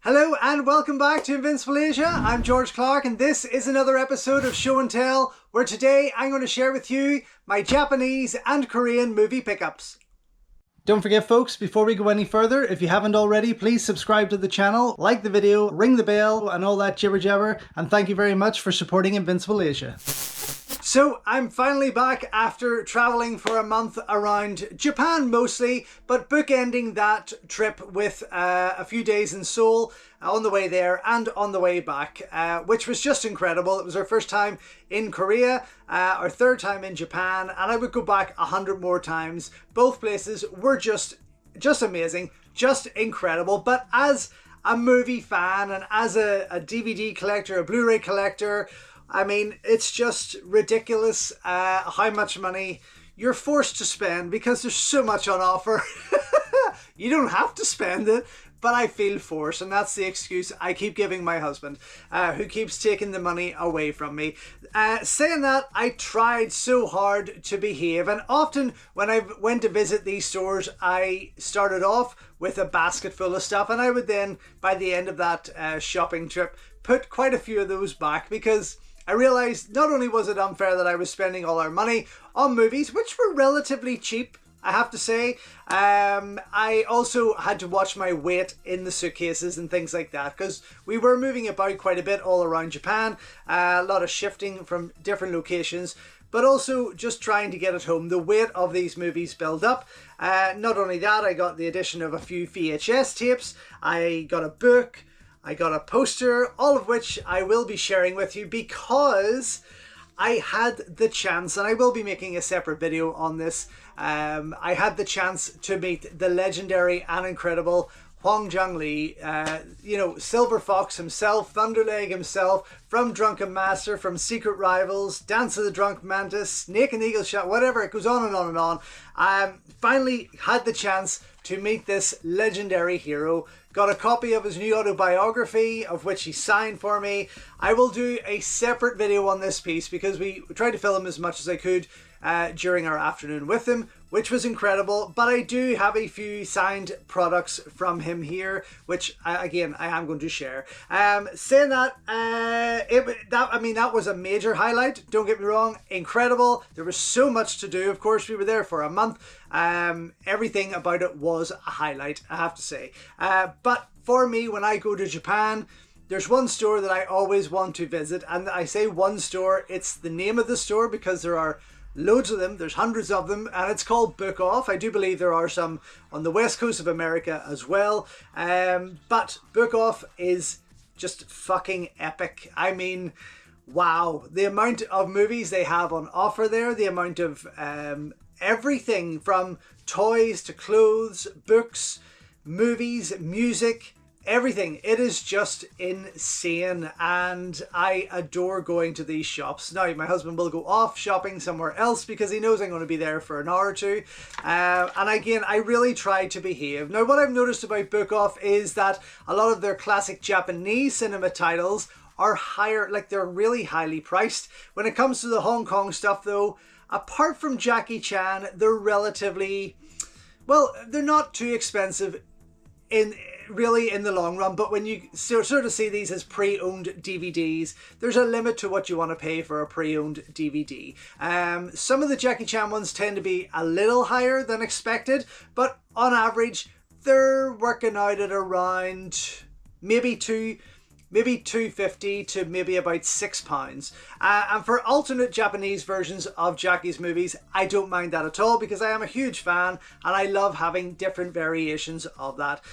Hello and welcome back to Invincible Asia. I'm George Clark and this is another episode of Show and Tell, where today I'm going to share with you my Japanese and Korean movie pickups. Don't forget folks, before we go any further, if you haven't already, please subscribe to the channel, like the video, ring the bell and all that jibber jabber, and thank you very much for supporting Invincible Asia. So I'm finally back after traveling for a month around Japan mostly, but bookending that trip with a few days in Seoul on the way there and on the way back, which was just incredible. It was our first time in Korea, our third time in Japan, and I would go back 100 more times. Both places were just amazing, just incredible. But as a movie fan and as a DVD collector, a Blu-ray collector, I mean, it's just ridiculous how much money you're forced to spend because there's so much on offer. You don't have to spend it, but I feel forced, and that's the excuse I keep giving my husband, who keeps taking the money away from me. Saying that, I tried so hard to behave, and often when I went to visit these stores, I started off with a basket full of stuff, and I would then, by the end of that shopping trip, put quite a few of those back because I realised not only was it unfair that I was spending all our money on movies, which were relatively cheap, I have to say, I also had to watch my weight in the suitcases and things like that because we were moving about quite a bit all around Japan, a lot of shifting from different locations, but also just trying to get it home. The weight of these movies build up. Not only that, I got the addition of a few VHS tapes, I got a book, I got a poster, all of which I will be sharing with you because I had the chance, and I will be making a separate video on this, I had the chance to meet the legendary and incredible Jong Lee, you know, Silver Fox himself, Thunderleg himself, from Drunken Master, from Secret Rivals, Dance of the Drunk Mantis, Snake and Eagle Shot, whatever, it goes on and on and on. Finally had the chance to meet this legendary hero. Got a copy of his new autobiography, of which he signed for me. I will do a separate video on this piece because we tried to film as much as I could during our afternoon with him, which was incredible. But I do have a few signed products from him here, which again I am going to share. Saying that, that was a major highlight. Don't get me wrong, incredible. There was so much to do. Of course, we were there for a month. Everything about it was a highlight, I have to say. But for me, when I go to Japan, there's one store that I always want to visit, and I say one store, it's the name of the store because there are loads of them, there's hundreds of them, and it's called Book Off. I do believe there are some on the west coast of America as well, but Book Off is just fucking epic. I mean, wow, the amount of movies they have on offer there, the amount of everything from toys to clothes, books, movies, music, everything. It is just insane, and I adore going to these shops. Now, my husband will go off shopping somewhere else because he knows I'm going to be there for an hour or two. And again, I really try to behave. Now, what I've noticed about Book Off is that a lot of their classic Japanese cinema titles are higher, like they're really highly priced. When it comes to the Hong Kong stuff though, apart from Jackie Chan, they're relatively, well, they're not too expensive really in the long run, but when you sort of see these as pre-owned DVDs, there's a limit to what you want to pay for a pre-owned DVD. Some of the Jackie Chan ones tend to be a little higher than expected, but on average they're working out at around maybe $2.50 to maybe about £6. And for alternate Japanese versions of Jackie's movies, I don't mind that at all because I am a huge fan and I love having different variations of that.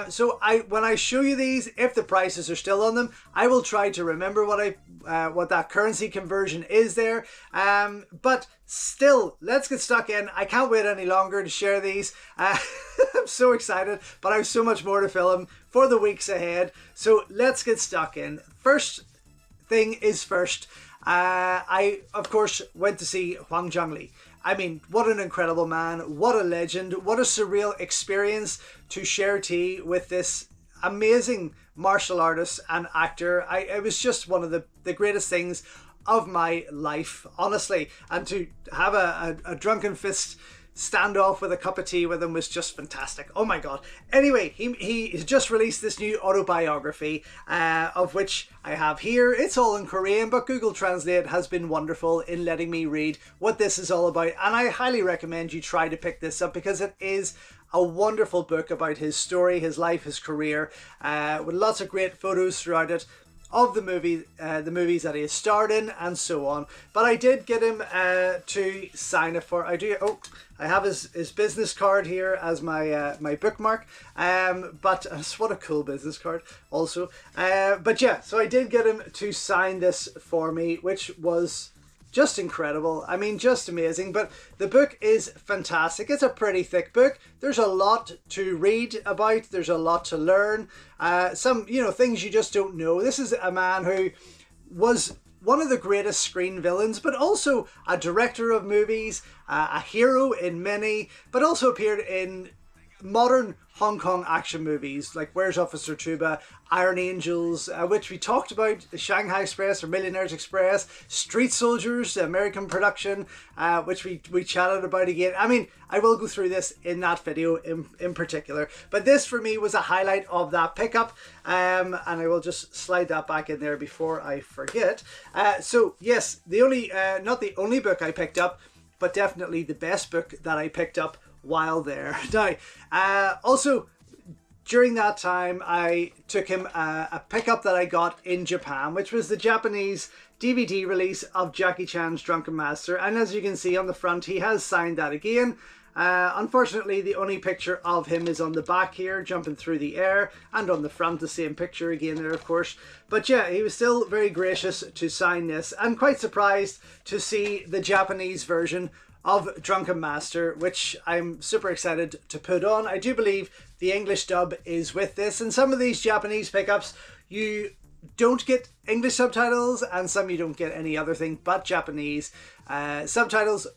So when I show you these, if the prices are still on them, I will try to remember what that currency conversion is there. But still, let's get stuck in. I can't wait any longer to share these. I'm so excited, but I have so much more to film for the weeks ahead. So let's get stuck in. First thing is first. I, of course, went to see Jong Lee. I mean, what an incredible man. What a legend. What a surreal experience to share tea with this amazing martial artist and actor. It was just one of the greatest things of my life, honestly. And to have a drunken fist stand off with a cup of tea with him was just fantastic. Oh my god. Anyway, he has just released this new autobiography, of which I have here. It's all in Korean, but Google Translate has been wonderful in letting me read what this is all about, and I highly recommend you try to pick this up because it is a wonderful book about his story, his life, his career, with lots of great photos throughout it of the movies that he has starred in and so on. But I did get him to sign it for. I have his business card here as my my bookmark. But what a cool business card also. But yeah, so I did get him to sign this for me, which was just incredible. I mean, just amazing. But the book is fantastic. It's a pretty thick book. There's a lot to read about. There's a lot to learn. Some, things you just don't know. This is a man who was one of the greatest screen villains, but also a director of movies, a hero in many, but also appeared in modern Hong Kong action movies like Where's Officer Tuba, Iron Angels, which we talked about, the Shanghai Express or Millionaires Express, Street Soldiers, the American production, which we chatted about again. I mean, I will go through this in that video in particular, but this for me was a highlight of that pickup, and I will just slide that back in there before I forget. So yes, the only not the only book I picked up, but definitely the best book that I picked up while there. Now, also during that time, I took him a pickup that I got in Japan, which was the Japanese DVD release of Jackie Chan's Drunken Master. And as you can see on the front, he has signed that again. Unfortunately, the only picture of him is on the back here, jumping through the air, and on the front, the same picture again there, of course. But yeah, he was still very gracious to sign this, and quite surprised to see the Japanese version of Drunken Master, which I'm super excited to put on. I do believe the English dub is with this, and some of these Japanese pickups you don't get English subtitles, and some you don't get any other thing but Japanese subtitles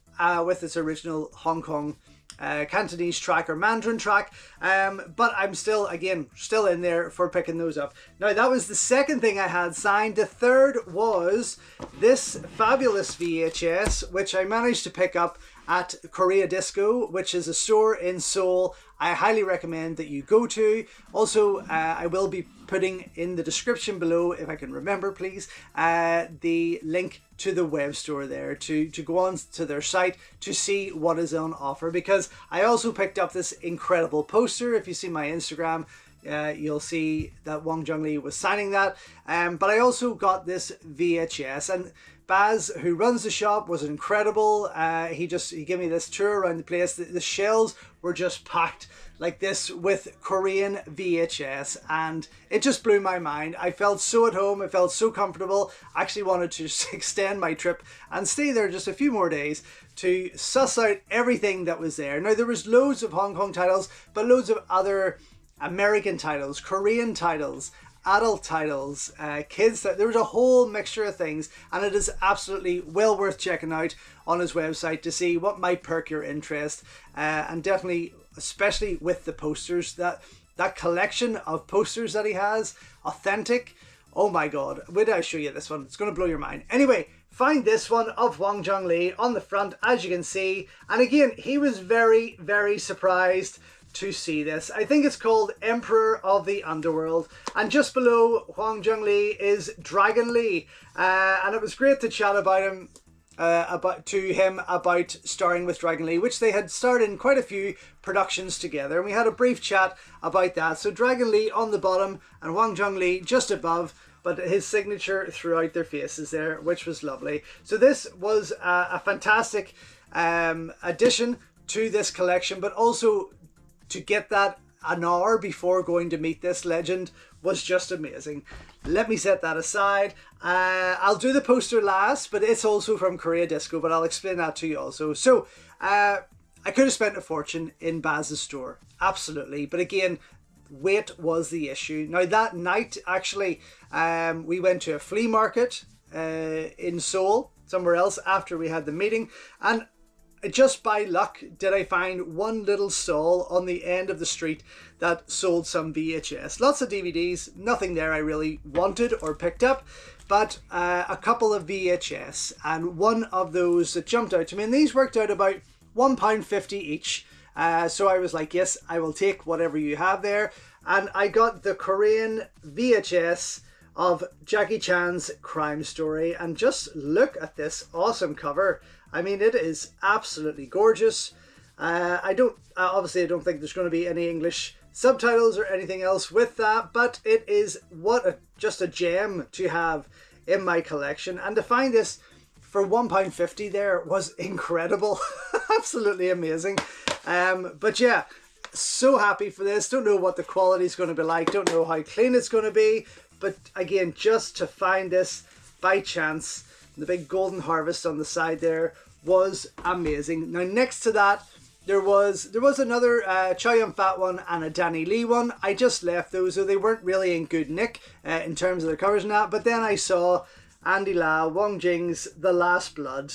with its original Hong Kong Cantonese track or Mandarin track, but I'm still in there for picking those up. Now that was the second thing I had signed. The third was this fabulous VHS, which I managed to pick up at Korea Disco, which is a store in Seoul I highly recommend that you go to. Also, I will be putting in the description below, if I can remember please, the link to the web store there to go on to their site to see what is on offer, because I also picked up this incredible poster. If you see my Instagram, you'll see that Wong Jung Lee was signing that, but I also got this VHS, and Baz, who runs the shop, was incredible. He gave me this tour around the place. The shelves were just packed like this with Korean VHS, and it just blew my mind. I felt so at home. I felt so comfortable. I actually wanted to extend my trip and stay there just a few more days to suss out everything that was there. Now, there was loads of Hong Kong titles, but loads of other American titles, Korean titles, adult titles, kids. There was a whole mixture of things, and it is absolutely well worth checking out on his website to see what might perk your interest, and definitely, especially with the posters, that collection of posters that he has, authentic. Oh my god, wait till I show you this one. It's going to blow your mind. Anyway, find this one of Wong Jung Lee on the front, as you can see, and again, he was very, very surprised to see this. I think it's called Emperor of the Underworld, and just below Wong Jung Lee is Dragon Lee, and it was great to chat about him, about starring with Dragon Lee, which they had starred in quite a few productions together, and we had a brief chat about that. So Dragon Lee on the bottom and Wong Jung Lee just above, but his signature throughout their faces there, which was lovely. So this was a fantastic addition to this collection, but also to get that an hour before going to meet this legend was just amazing. Let me set that aside. I'll do the poster last, but it's also from Korea Disco, but I'll explain that to you also. So I could have spent a fortune in Baz's store, absolutely, but again, weight was the issue. Now that night, actually, we went to a flea market in Seoul, somewhere else, after we had the meeting, and just by luck did I find one little stall on the end of the street that sold some VHS. Lots of DVDs, nothing there I really wanted or picked up, but a couple of VHS, and one of those that jumped out to me, and these worked out about £1.50 each. So I was like, yes, I will take whatever you have there. And I got the Korean VHS of Jackie Chan's Crime Story. And just look at this awesome cover. I mean, it is absolutely gorgeous. Obviously I don't think there's going to be any English subtitles or anything else with that, but it is just a gem to have in my collection. And to find this for £1.50 there was incredible. Absolutely amazing. But yeah, so happy for this. Don't know what the quality is going to be like, don't know how clean it's going to be, but again, just to find this by chance, the big golden harvest on the side there was amazing. Now next to that, there was another Chow Yun-fat one and a Danny Lee one. I just left those, so they weren't really in good nick in terms of the covers and that. But then I saw Andy Lau, Wong Jing's The Last Blood,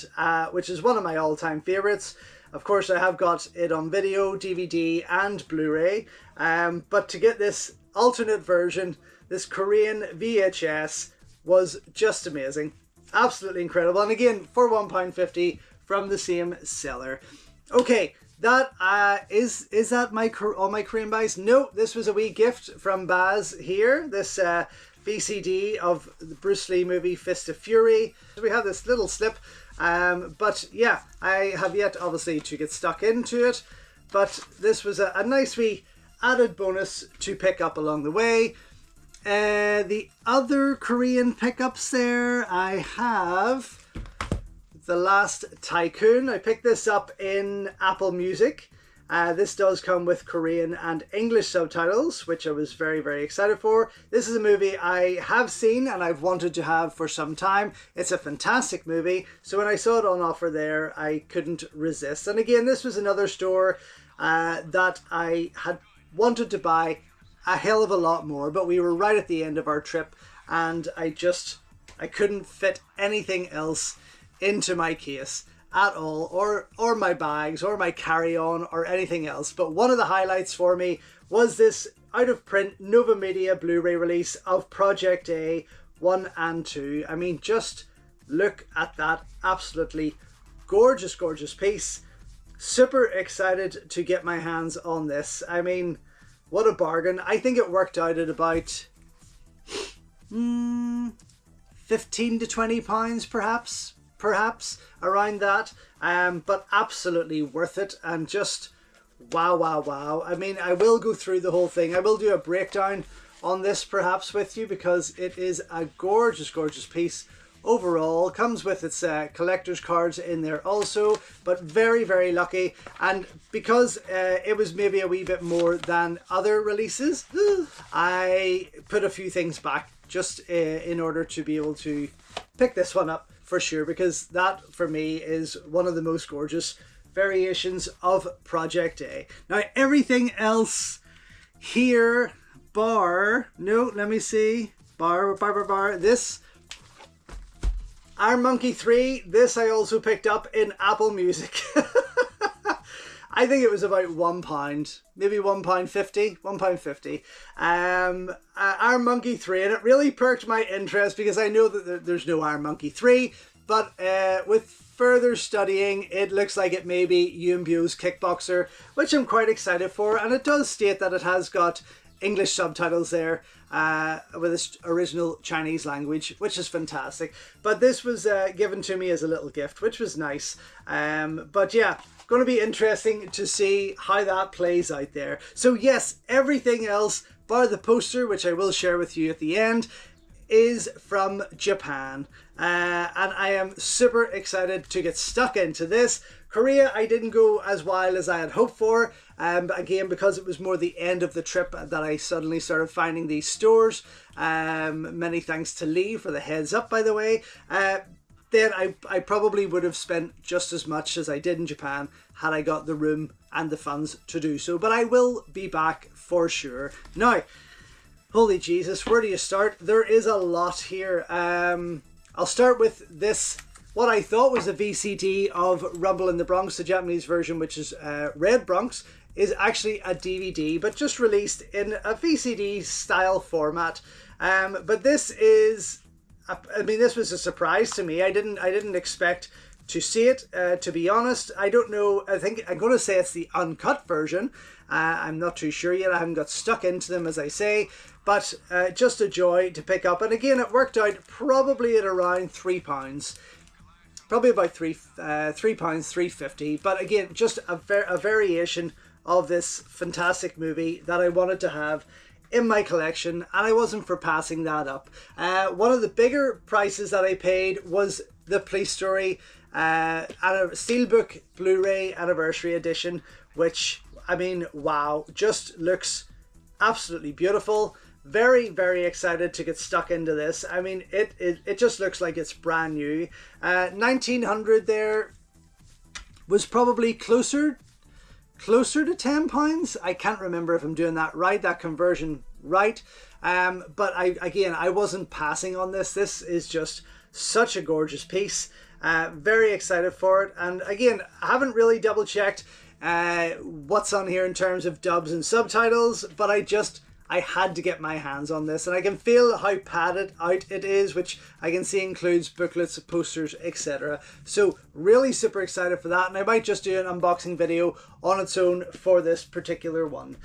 which is one of my all-time favourites. Of course, I have got it on video, DVD and Blu-ray. But to get this alternate version, this Korean VHS, was just amazing. Absolutely incredible. And again, for £1.50 from the same seller. Okay. That is that all my Korean buys? No, this was a wee gift from Baz here. This VCD of the Bruce Lee movie Fist of Fury. So we have this little slip, but yeah, I have yet obviously to get stuck into it. But this was a nice wee added bonus to pick up along the way. The other Korean pickups there, I have The Last Tycoon. I picked this up in Apple Music. This does come with Korean and English subtitles, which I was very, very excited for. This is a movie I have seen and I've wanted to have for some time. It's a fantastic movie. So when I saw it on offer there, I couldn't resist. And again, this was another store that I had wanted to buy a hell of a lot more, but we were right at the end of our trip and I couldn't fit anything else into my case at all, or my bags or my carry-on or anything else. But one of the highlights for me was this out of print Nova Media Blu-ray release of Project A 1 and 2. I mean, just look at that absolutely gorgeous piece. Super excited to get my hands on this. I mean, what a bargain. I think it worked out at about 15 to 20 pounds perhaps around that, but absolutely worth it. And just wow. I mean, I will go through the whole thing. I will do a breakdown on this perhaps with you, because it is a gorgeous piece overall. Comes with its collector's cards in there also, but very lucky. And because it was maybe a wee bit more than other releases, I put a few things back just in order to be able to pick this one up for sure, because that for me is one of the most gorgeous variations of Project A. Now everything else here, bar this Iron Monkey 3, this I also picked up in Apple Music. I think it was about £1, maybe £1.50. Iron Monkey 3, and it really perked my interest because I know that there's no Iron Monkey 3, but with further studying, it looks like it may be Yuen Biao's Kickboxer, which I'm quite excited for, and it does state that it has got English subtitles there with its original Chinese language, which is fantastic. But this was given to me as a little gift, which was nice. But yeah, going to be interesting to see how that plays out there. So yes, everything else bar the poster, which I will share with you at the end, is from Japan. And I am super excited to get stuck into this. Korea, I didn't go as wild as I had hoped for. Again, because it was more the end of the trip that I suddenly started finding these stores. Many thanks to Lee for the heads up, by the way. Then I probably would have spent just as much as I did in Japan had I got the room and the funds to do so. But I will be back for sure. Now, holy Jesus, where do you start? There is a lot here. I'll start with this, what I thought was a VCD of Rumble in the Bronx, the Japanese version, which is Red Bronx, is actually a DVD, but just released in a VCD style format. But this is, I mean, this was a surprise to me. I didn't expect to see it. To be honest, I don't know. I think I'm going to say it's the uncut version. I'm not too sure yet. I haven't got stuck into them, as I say, but just a joy to pick up. And again, it worked out probably at around £3. Probably about £3, £3.50. But again, just a variation of this fantastic movie that I wanted to have in my collection, and I wasn't for passing that up. One of the bigger prices that I paid was the Police Story Steelbook Blu-ray Anniversary Edition, which, I mean, wow, just looks absolutely beautiful. Very, very excited to get stuck into this. I mean, it just looks like it's brand new. 1900 there was probably closer to £10. I can't remember if I'm doing that right, that conversion right. But I wasn't passing on this. This is just such a gorgeous piece. Very excited for it. And again, I haven't really double checked what's on here in terms of dubs and subtitles, but I had to get my hands on this, and I can feel how padded out it is, which I can see includes booklets, posters, etc. So really super excited for that, and I might just do an unboxing video on its own for this particular one.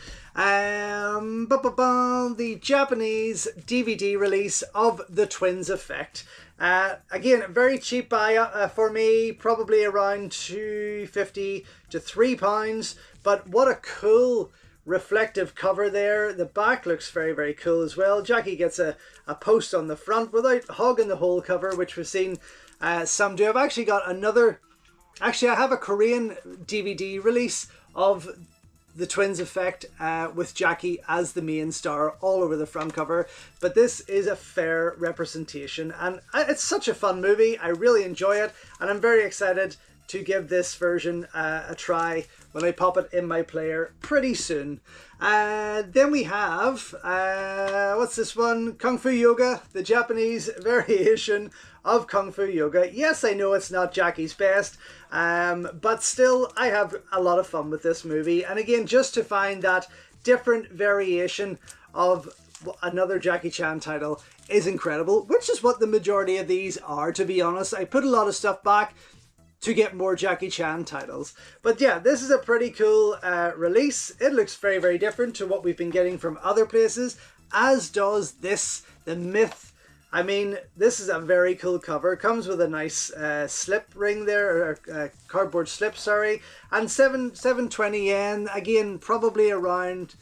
The Japanese DVD release of The Twins Effect. Again, very cheap buy for me, probably around £2.50 to £3, but what a cool reflective cover there. The back looks very, very cool as well. Jackie gets a post on the front without hogging the whole cover, which we've seen some do. I've actually got another, I have a Korean DVD release of The Twins Effect with Jackie as the main star all over the front cover, but this is a fair representation, and it's such a fun movie. I really enjoy it, and I'm very excited to give this version a try when I pop it in my player pretty soon. Then we have, what's this one? Kung Fu Yoga, the Japanese variation of Kung Fu Yoga. Yes, I know it's not Jackie's best, but still I have a lot of fun with this movie. And again, just to find that different variation of another Jackie Chan title is incredible, which is what the majority of these are, to be honest. I put a lot of stuff back to get more Jackie Chan titles. But yeah, this is a pretty cool release. It looks very, very different to what we've been getting from other places, as does this, the Myth. I mean, this is a very cool cover. It comes with a nice slip ring there, or cardboard slip, sorry. And 720 yen, again, probably around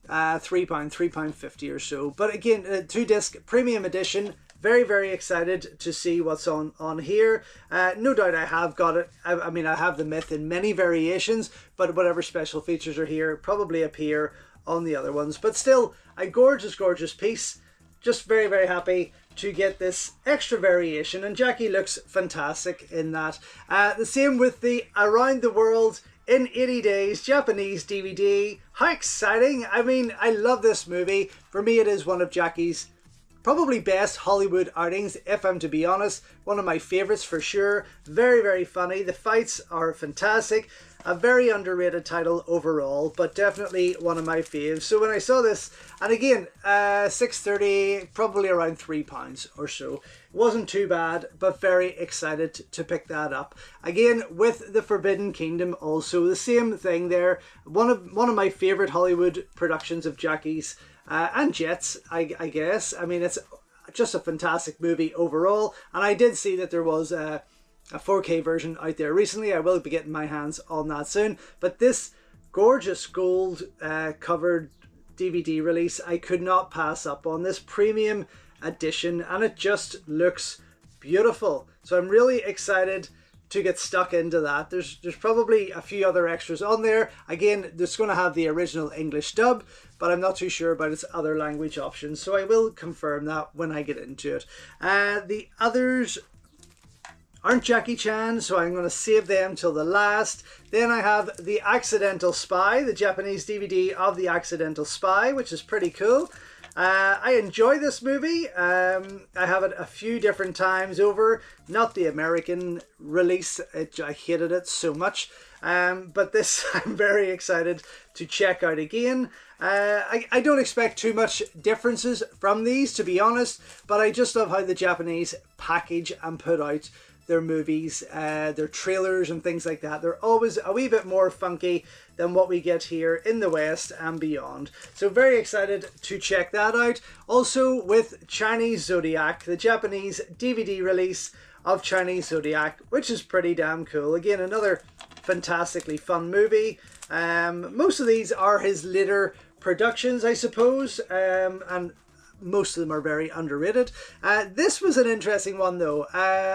£3.50 or so. But again, 2-disc premium edition. Very, very excited to see what's on here. No doubt I have got it. I mean, I have the Myth in many variations, but whatever special features are here probably appear on the other ones. But still, a gorgeous, gorgeous piece. Just very, very happy to get this extra variation, and Jackie looks fantastic in that. The same with the Around the World in 80 Days Japanese DVD. How exciting! I mean, I love this movie. For me, it is one of Jackie's probably best Hollywood outings, if I'm to be honest. One of my favorites for sure. Very, very funny. The fights are fantastic. A very underrated title overall, but definitely one of my faves. So when I saw this, and again, $6.30, probably around £3 or so. It wasn't too bad, but very excited to pick that up. Again, with The Forbidden Kingdom also, the same thing there. One of my favorite Hollywood productions of Jackie's, and Jet's, I guess. I mean, it's just a fantastic movie overall, and I did see that there was a 4K version out there recently. I will be getting my hands on that soon, but this gorgeous gold covered DVD release, I could not pass up on this premium edition, and it just looks beautiful. So I'm really excited to get stuck into that. There's probably a few other extras on there. Again, it's going to have the original English dub, but I'm not too sure about its other language options, so I will confirm that when I get into it. The others aren't Jackie Chan, so I'm going to save them till the last. Then I have The Accidental Spy, the Japanese DVD of The Accidental Spy, which is pretty cool. I enjoy this movie. I have it a few different times over. Not the American release. I hated it so much. But this I'm very excited to check out again. I don't expect too much differences from these, to be honest, but I just love how the Japanese package and put out their movies, their trailers and things like that. They're always a wee bit more funky than what we get here in the West and beyond. So very excited to check that out. Also with Chinese Zodiac, the Japanese DVD release of Chinese Zodiac, which is pretty damn cool. Again, another fantastically fun movie. Most of these are his later productions, I suppose, and most of them are very underrated. This was an interesting one though.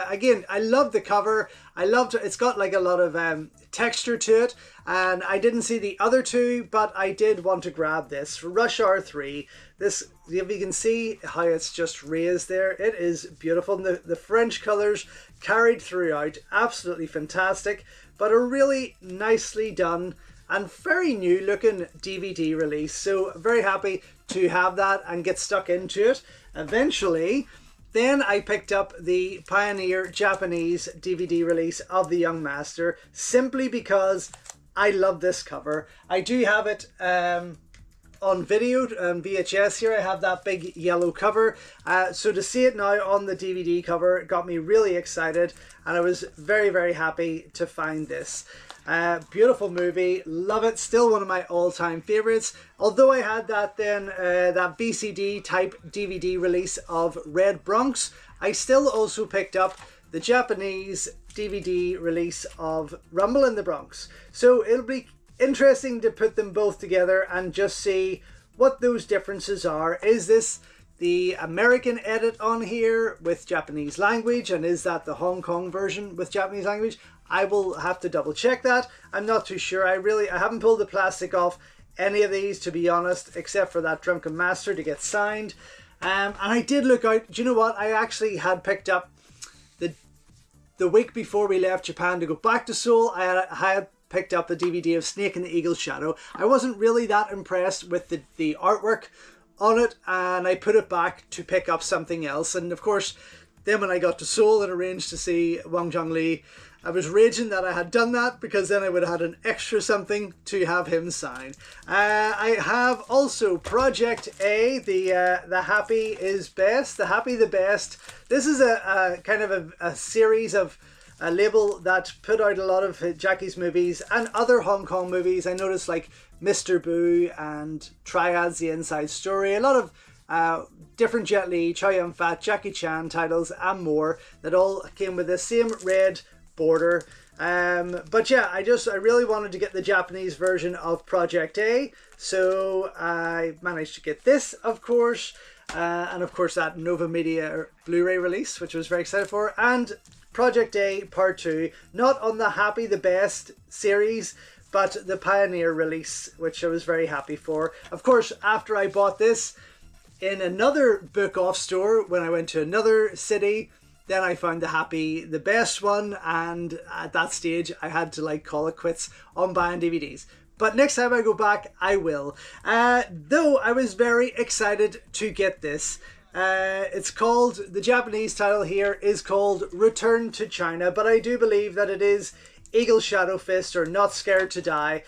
Again, I love the cover. I loved it. It's got like a lot of texture to it, and I didn't see the other two, but I did want to grab this for Rush Hour 3. This, if you can see how it's just raised there, it is beautiful. And the French colours carried throughout, absolutely fantastic, but a really nicely done and very new looking DVD release. So very happy to have that and get stuck into it. Eventually, then I picked up the Pioneer Japanese DVD release of The Young Master, simply because I love this cover. I do have it on video and VHS here. I have that big yellow cover. So to see it now on the DVD cover got me really excited, and I was very, very happy to find this. Beautiful movie, love it, still one of my all-time favorites. Although I had that then, that VCD type DVD release of Red Bronx, I still also picked up the Japanese DVD release of Rumble in the Bronx. So it'll be interesting to put them both together and just see what those differences are. Is this the American edit on here with Japanese language, and is that the Hong Kong version with Japanese language? I will have to double check that. I'm not too sure. I haven't pulled the plastic off any of these, to be honest, except for that Drunken Master to get signed. And I did look out. Do you know what? I actually had picked up the week before we left Japan to go back to Seoul. I had picked up the DVD of Snake and the Eagle's Shadow. I wasn't really that impressed with the artwork on it, and I put it back to pick up something else. And of course, then when I got to Seoul and arranged to see Wang Zhongli, I was raging that I had done that, because then I would have had an extra something to have him sign. I have also Project A, the Happy is Best, the Happy the Best. This is a kind of a series of a label that put out a lot of Jackie's movies and other Hong Kong movies. I noticed like Mr. Boo and Triads, The Inside Story, a lot of different Jet Li, Chow Yun-fat, Jackie Chan titles and more that all came with the same red border. But yeah, I really wanted to get the Japanese version of Project A, so I managed to get this, of course, and of course that Nova Media Blu-ray release, which I was very excited for, and Project A Part 2, not on the Happy the Best series, but the Pioneer release, which I was very happy for. Of course, after I bought this in another book off store, when I went to another city, then I found the Happy the Best one, and at that stage I had to like call it quits on buying DVDs. But next time I go back, I will. Though I was very excited to get this. It's called, the Japanese title here is called Return to China, but I do believe that it is Eagle Shadow Fist, or Not Scared to Die,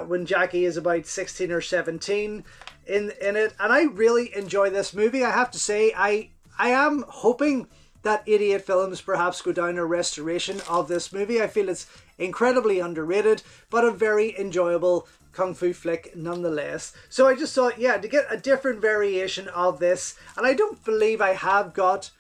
when Jackie is about 16 or 17 in it. And I really enjoy this movie. I have to say, I am hoping that 88 Films perhaps go down a restoration of this movie. I feel it's incredibly underrated, but a very enjoyable kung fu flick nonetheless. So I just thought, yeah, to get a different variation of this, and I don't believe I have got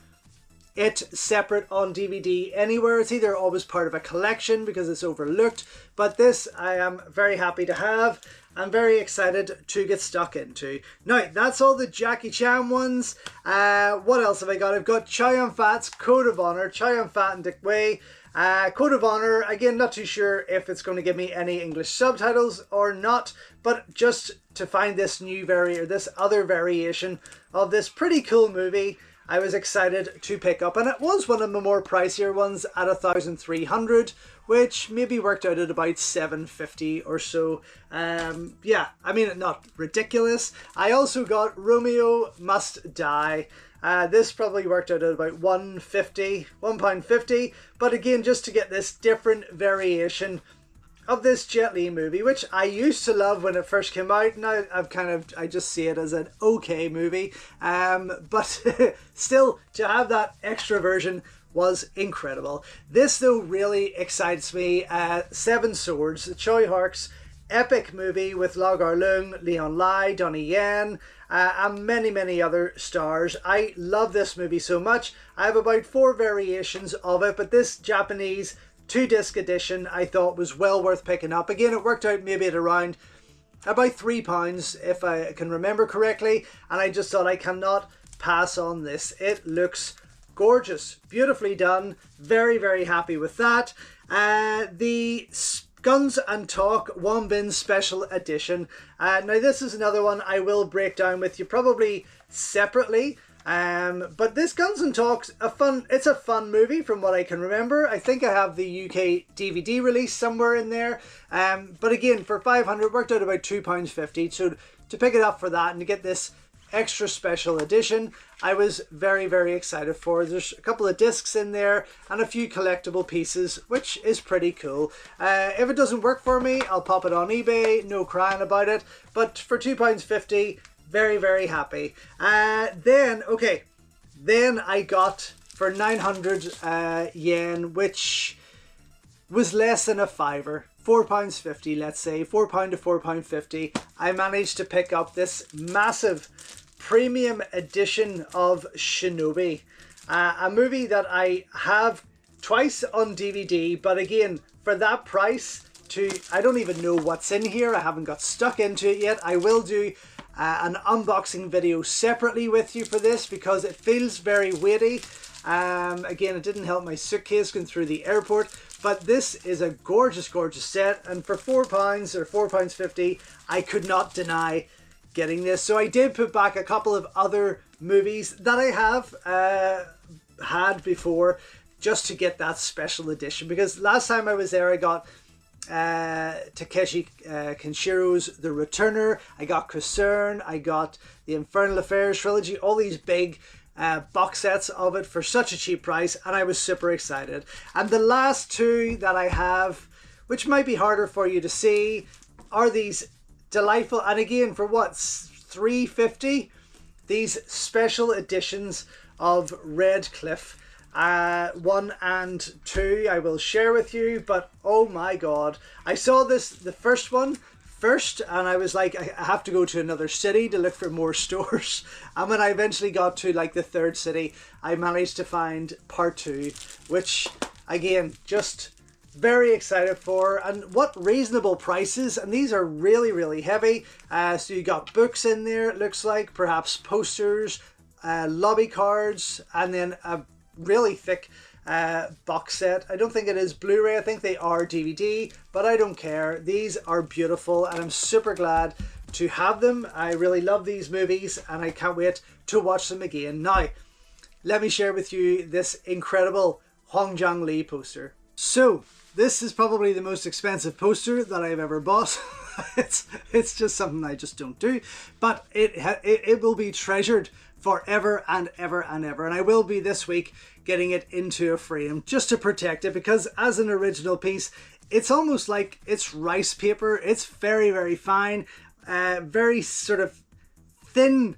it separate on DVD anywhere. It's either always part of a collection because it's overlooked, but this I am very happy to have. I'm very excited to get stuck into. Now, that's all the Jackie Chan ones. What else have I got? I've got Chow Yun-fat's Code of Honor, Chow Yun-fat and Dick Wei. Code of Honor, again, not too sure if it's going to give me any English subtitles or not, but just to find this new this other variation of this pretty cool movie, I was excited to pick up, and it was one of the more pricier ones at 1,300, which maybe worked out at about 750 or so. Yeah, I mean, not ridiculous. I also got Romeo Must Die. This probably worked out at about £1.50, but again, just to get this different variation of this Jet Li movie, which I used to love when it first came out. Now I just see it as an okay movie. But still, to have that extra version was incredible. This though really excites me. Seven Swords, Choi Hark's epic movie with Lau Gar-leung, Leon Lai, Donnie Yen, and many other stars. I love this movie so much. I have about 4 variations of it, but this Japanese 2-disc edition I thought was well worth picking up. Again, it worked out maybe at around about £3 if I can remember correctly, and I just thought I cannot pass on this. It looks gorgeous, beautifully done. Very happy with that. The Guns and Talk Wonbin Special Edition. Now this is another one I will break down with you probably separately. But this Guns and Talk's it's a fun movie from what I can remember. I think I have the UK DVD release somewhere in there. But again, for 500, worked out about £2.50. So to pick it up for that and to get this extra special edition, I was very excited for. There's a couple of discs in there and a few collectible pieces, which is pretty cool. If it doesn't work for me, I'll pop it on eBay, no crying about it. But for £2.50, very happy. Then I got for 900 yen, which was less than a fiver, £4.50, let's say, £4 to £4.50. I managed to pick up this massive premium edition of Shinobi, a movie that I have twice on DVD, but again, for that price, I don't even know what's in here. I haven't got stuck into it yet. I will do an unboxing video separately with you for this because it feels very weighty. Again, it didn't help my suitcase going through the airport, but this is a gorgeous set, and for £4 or £4.50, I could not deny getting this. So I did put back a couple of other movies that I have had before just to get that special edition, because last time I was there I got Takeshi Kinshiro's The Returner, I got Concern, I got the Infernal Affairs trilogy, all these big box sets of it for such a cheap price, and I was super excited. And the last two that I have, which might be harder for you to see, are these delightful, and again for what, $3.50, these special editions of Red Cliff. 1 and 2 I will share with you, but oh my god, I saw the first one first and I was like, I have to go to another city to look for more stores, and when I eventually got to like the third city, I managed to find part 2, which again, just very excited for, and what reasonable prices, and these are really heavy. So you got books in there, it looks like, perhaps posters, lobby cards, and then a really thick box set. I don't think it is Blu-ray, I think they are DVD, but I don't care. These are beautiful and I'm super glad to have them. I really love these movies and I can't wait to watch them again. Now, let me share with you this incredible Hong Jong-Lee poster. So, this is probably the most expensive poster that I've ever bought. it's just something I just don't do, but it will be treasured forever and ever and ever, and I will be this week getting it into a frame just to protect it, because as an original piece, it's almost like it's rice paper. It's very fine, very sort of thin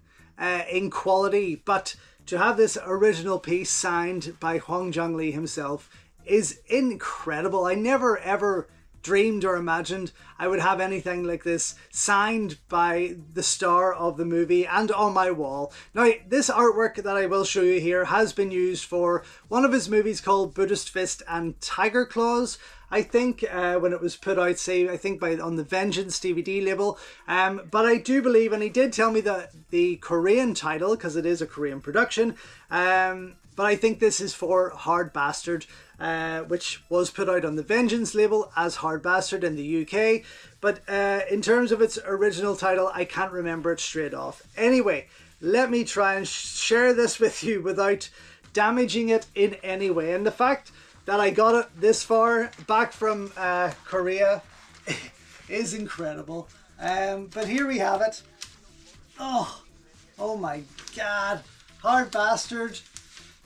in quality, but to have this original piece signed by Hong Jong-Lee himself is incredible. I never ever dreamed or imagined I would have anything like this signed by the star of the movie and on my wall. Now, this artwork that I will show you here has been used for one of his movies called Buddhist Fist and Tiger Claws, I think, when it was put out, say, I think on the Vengeance DVD label. But I do believe, and he did tell me that the Korean title, because it is a Korean production, but I think this is for Hard Bastard, which was put out on the Vengeance label as Hard Bastard in the UK. But in terms of its original title, I can't remember it straight off. Anyway, let me try and share this with you without damaging it in any way. And the fact that I got it this far back from Korea is incredible. But here we have it. Oh my god. Hard Bastard.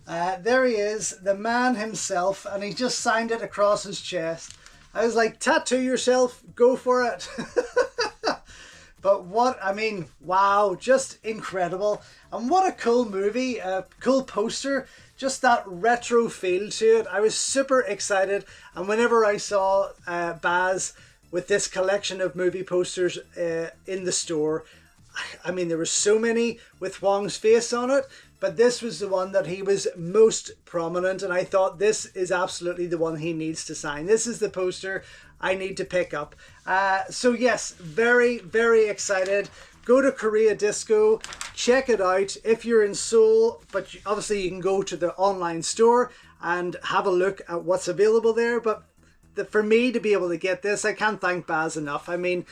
There he is, the man himself, and he just signed it across his chest. I was like, tattoo yourself, go for it. But wow, just incredible. And what a cool movie, a cool poster, just that retro feel to it. I was super excited. And whenever I saw Baz with this collection of movie posters in the store, there were so many with Wong's face on it, but this was the one that he was most prominent, and I thought this is absolutely the one he needs to sign. This is the poster I need to pick up. So yes, very, very excited. Go to Korea Disco, check it out if you're in Seoul, but obviously you can go to the online store and have a look at what's available there. But for me to be able to get this, I can't thank Baz enough. I mean,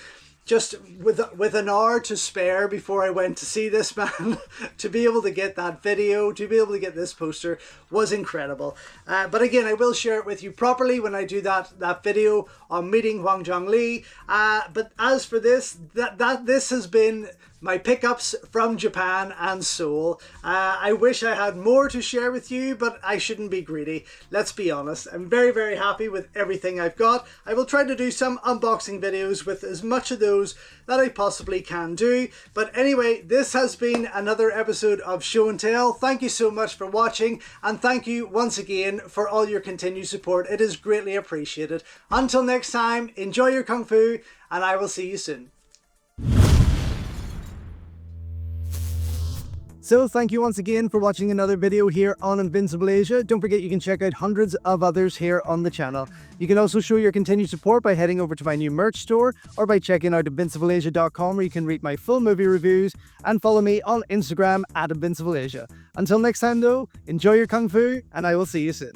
just with an hour to spare before I went to see this man, to be able to get that video, to be able to get this poster was incredible. But again, I will share it with you properly when I do that video on meeting Hwang Jong-lee. But as for this, this has been my pickups from Japan and Seoul. I wish I had more to share with you, but I shouldn't be greedy. Let's be honest. I'm very, very happy with everything I've got. I will try to do some unboxing videos with as much of those that I possibly can do. But anyway, this has been another episode of Show and Tell. Thank you so much for watching, and thank you once again for all your continued support. It is greatly appreciated. Until next time, enjoy your Kung Fu, and I will see you soon. So thank you once again for watching another video here on Invincible Asia. Don't forget you can check out hundreds of others here on the channel. You can also show your continued support by heading over to my new merch store or by checking out invincibleasia.com, where you can read my full movie reviews, and follow me on Instagram at InvincibleAsia. Until next time though, enjoy your Kung Fu, and I will see you soon.